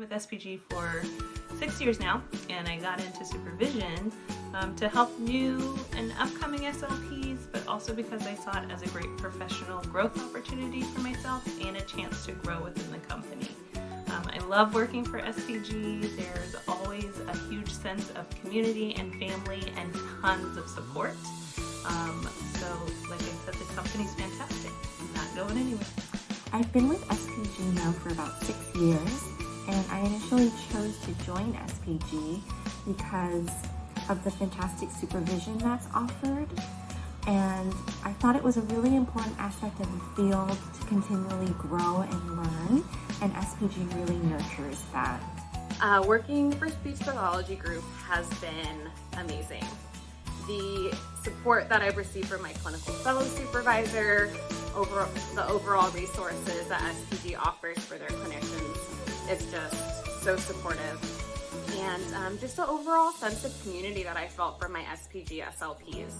with SPG for 6 years now, and I got into supervision to help new and upcoming SLPs, but also because I saw it as a great professional growth opportunity for myself and a chance to grow within the company. I love working for SPG. There's always a huge sense of community and family and tons of support. So like I said, the company's fantastic. I'm not going anywhere. I've been with SPG now for about 6 years, and I initially chose to join SPG because of the fantastic supervision that's offered, and I thought it was a really important aspect of the field to continually grow and learn, and SPG really nurtures that. Working for speech pathology group has been amazing. The support that I've received from my clinical fellow supervisor, the overall resources that SPG offers for their clinicians is just so supportive. And just the overall sense of community that I felt from my SPG SLPs.